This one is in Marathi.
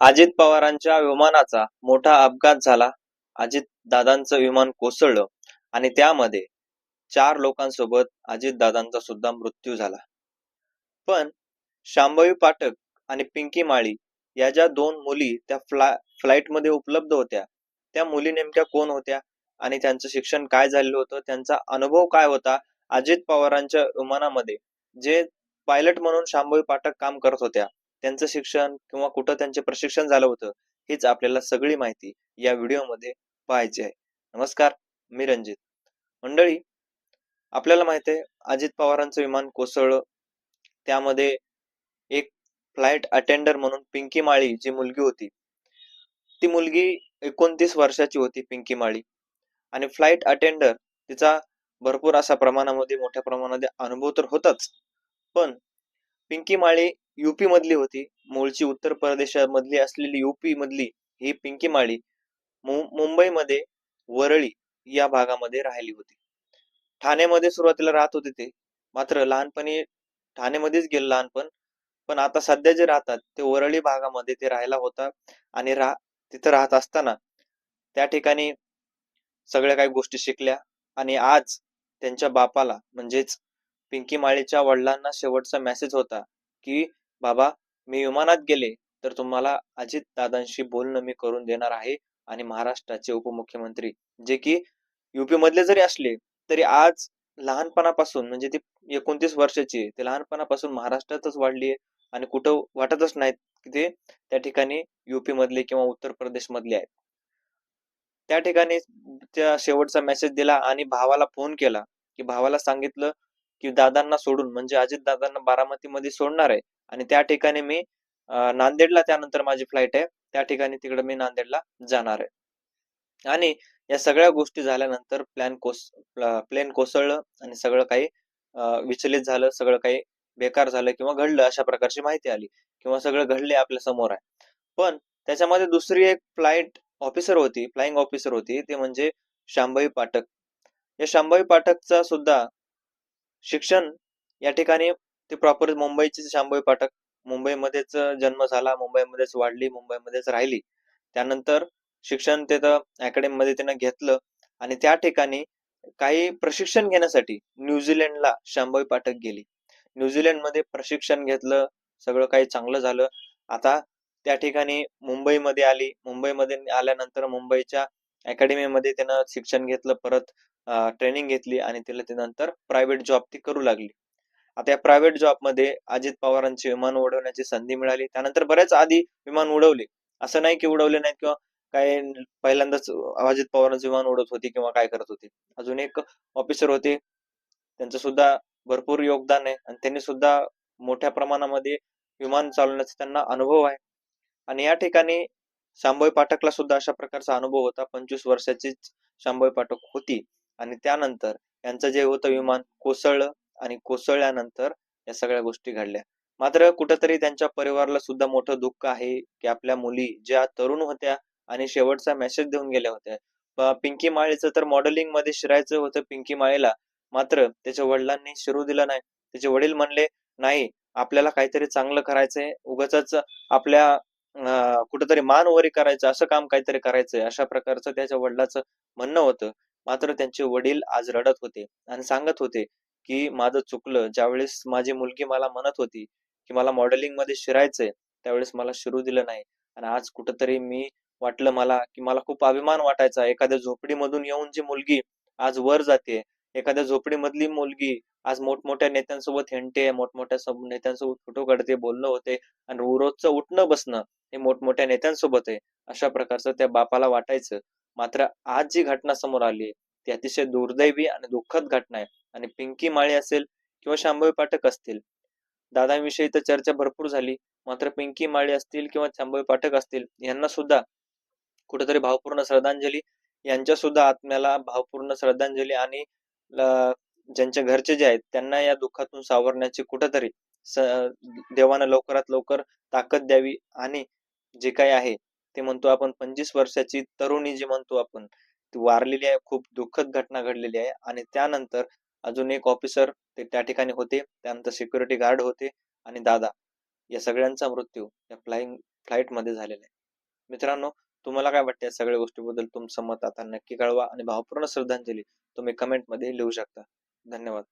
अजित पवारांच्या विमानाचा मोठा अपघात झाला. अजित दादांचं विमान कोसळलं आणि त्यामध्ये 4 लोकांसोबत अजितदादांचा सुद्धा मृत्यू झाला. पण शांभवी पाठक आणि पिंकी माळी या ज्या 2 मुली त्या फ्लाईटमध्ये उपलब्ध होत्या, त्या मुली नेमक्या कोण होत्या आणि त्यांचं शिक्षण काय झालेलं होतं, त्यांचा अनुभव काय होता, अजित पवारांच्या विमानामध्ये जे पायलट म्हणून शांभवी पाठक काम करत होत्या, त्यांचं शिक्षण किंवा कुठं त्यांचे प्रशिक्षण झालं होतं, हीच आपल्याला सगळी माहिती या व्हिडिओमध्ये पाहायची आहे. नमस्कार, मी रणजित. मंडळी, आपल्याला माहित आहे अजित पवारांचं विमान कोसळलं. त्यामध्ये एक फ्लाइट अटेंडर म्हणून पिंकी माळी जी मुलगी होती, ती मुलगी 29 वर्षाची होती पिंकी माळी. आणि फ्लाइट अटेंडर तिचा भरपूर असा मोठ्या प्रमाणामध्ये अनुभव तर होताच. पण पिंकी माळी युपी मधली होती, मूळची उत्तर प्रदेशामधली असलेली युपी मधली ही पिंकी माळी मुंबईमध्ये वरळी या भागामध्ये राहिली होती. ठाण्यामध्ये सुरुवातीला राहत होते ते, मात्र लहानपणी ठाण्यामध्येच गेलं लहानपण. पण आता सध्या जे राहतात ते वरळी भागामध्ये ते राहायला होता आणि तिथं राहत असताना त्या ठिकाणी सगळ्या काही गोष्टी शिकल्या आणि आज त्यांच्या बापाला म्हणजेच पिंकी माळीच्या वडिलांना शेवटचा मेसेज होता की बाबा, मी विमानात गेले तर तुम्हाला अजित दादांशी बोलणं मी करून देणार आहे. आणि महाराष्ट्राचे उपमुख्यमंत्री जे की युपी मधले जरी असले तरी आज लहानपणापासून म्हणजे ती 29 वर्षाची ते लहानपणापासून महाराष्ट्रातच वाढली आहे आणि कुठं वाटतच नाहीत की ते त्या ठिकाणी युपी मधले किंवा उत्तर प्रदेश मधले आहेत. त्या ठिकाणी त्या शेवटचा मेसेज दिला आणि भावाला फोन केला की भावाला सांगितलं की दादांना सोडून म्हणजे अजित दादांना बारामतीमध्ये सोडणार आहे आणि त्या ठिकाणी मी नांदेडला त्यानंतर माझी फ्लाईट आहे, त्या ठिकाणी तिकडे मी नांदेडला जाणार आहे. आणि या सगळ्या गोष्टी झाल्यानंतर प्लेन कोसळलं आणि सगळं काही विचलित झालं, सगळं काही बेकार झालं किंवा घडलं अशा प्रकारची माहिती आली किंवा सगळं घडले आपल्या समोर आहे. पण त्याच्यामध्ये दुसरी एक फ्लाइंग ऑफिसर होती, ते म्हणजे शांभवी पाठक. या शांभवी पाठकचा सुद्धा शिक्षण या ठिकाणी ते प्रॉपर मुंबईचे शांभवी पाठक, मुंबईमध्येच जन्म झाला, मुंबईमध्येच वाढली, मुंबईमध्येच राहिली. त्यानंतर शिक्षण तिथं अकॅडमीमध्ये त्यानं घेतलं आणि त्या ठिकाणी काही प्रशिक्षण घेण्यासाठी न्यूझीलंडला शांभवी पाठक गेली. न्यूझीलंडमध्ये प्रशिक्षण घेतलं, सगळं काही चांगलं झालं. आता त्या ठिकाणी मुंबईमध्ये आली, मुंबईमध्ये आल्यानंतर मुंबईच्या अकॅडमीमध्ये त्यानं शिक्षण घेतलं, परत ट्रेनिंग घेतली आणि तिला त्यानंतर प्रायव्हेट जॉब ती करू लागली. आता या प्रायव्हेट जॉबमध्ये अजित पवारांचे विमान उडवण्याची संधी मिळाली. त्यानंतर बऱ्याच आधी विमान उडवले, असं नाही की उडवले नाहीत किंवा काय पहिल्यांदाच अजित पवारांचे विमान उडवत होते किंवा काय करत होते. अजून एक ऑफिसर होते, त्यांचं सुद्धा भरपूर योगदान आहे आणि त्यांनी सुद्धा मोठ्या प्रमाणामध्ये विमान चालवण्याचा त्यांना अनुभव आहे. आणि या ठिकाणी शांभवी पाठकला सुद्धा अशा प्रकारचा अनुभव होता. 25 वर्षाचीच शांभवी पाठक होती आणि त्यानंतर यांचं जे होतं विमान कोसळलं आणि कोसळल्यानंतर या सगळ्या गोष्टी घडल्या. मात्र कुठंतरी त्यांच्या परिवाराला सुद्धा मोठं दुःख आहे की आपल्या मुली ज्या तरुण होत्या आणि शेवटचा मेसेज देऊन गेल्या होत्या. पिंकी माळीचं तर मॉडेलिंग मध्ये शिरायचं होतं पिंकी माळीला, मात्र त्याच्या वडिलांनी शिरू दिलं नाही. त्याचे वडील म्हणले, नाही, आपल्याला काहीतरी चांगलं करायचंय, उगाचच आपल्या कुठंतरी मानवरी करायचं, असं काम काहीतरी करायचंय, अशा प्रकारचं त्याच्या वडिलाचं म्हणणं होतं. मात्र त्यांचे वडील आज रडत होते आणि सांगत होते की माझं चुकलं. ज्यावेळेस माझी मुलगी मला म्हणत होती की मला मॉडेलिंग मध्ये शिरायचंय, त्यावेळेस मला शिरू दिलं नाही. आणि आज कुठंतरी वाटलं मला की मला खूप अभिमान वाटायचा, एखाद्या झोपडीमधून येऊन जी मुलगी आज वर जाते, एखाद्या झोपडीमधली मुलगी आज मोठमोठ्या नेत्यांसोबत हिंडते, मोठमोठ्या नेत्यांसोबत फोटो काढते, बोलणं होते आणि रोजचं उठणं बसणं हे मोठमोठ्या नेत्यांसोबत आहे, अशा प्रकारचं त्या बापाला वाटायचं. मात्र आज जी घटना समोर आली ती अतिशय दुर्दैवी आणि दुःखद घटना आहे. आणि पिंकी माळी असेल किंवा शांभवी पाठक असतील, दादांविषयी तर चर्चा भरपूर झाली, मात्र पिंकी माळी असतील किंवा शांभवी पाठक असतील, यांना सुद्धा कुठेतरी भावपूर्ण श्रद्धांजली, यांच्या सुद्धा आत्म्याला भावपूर्ण श्रद्धांजली. आणि ज्यांच्या घरचे जे आहेत त्यांना या दुःखातून सावरण्याची कुठेतरी देवानं लवकरात लवकर ताकद द्यावी. आणि जे काही आहे ते म्हणतो आपण 25 वर्षाची तरुणी जी म्हणतो आपण ती वारलेली आहे. खूप दुःखद घटना घडलेली आहे. आणि त्यानंतर अजून एक ऑफिसर ते त्या ठिकाणी होते, त्यानंतर सिक्युरिटी गार्ड होते आणि दादा, या सगळ्यांचा मृत्यू या फ्लाईटमध्ये झालेला आहे. मित्रांनो, तुम्हाला काय वाटतं या सगळ्या गोष्टीबद्दल? तुमचं मत आता नक्की कळवा आणि भावपूर्ण श्रद्धांजली तुम्ही कमेंटमध्ये लिहू शकता. धन्यवाद.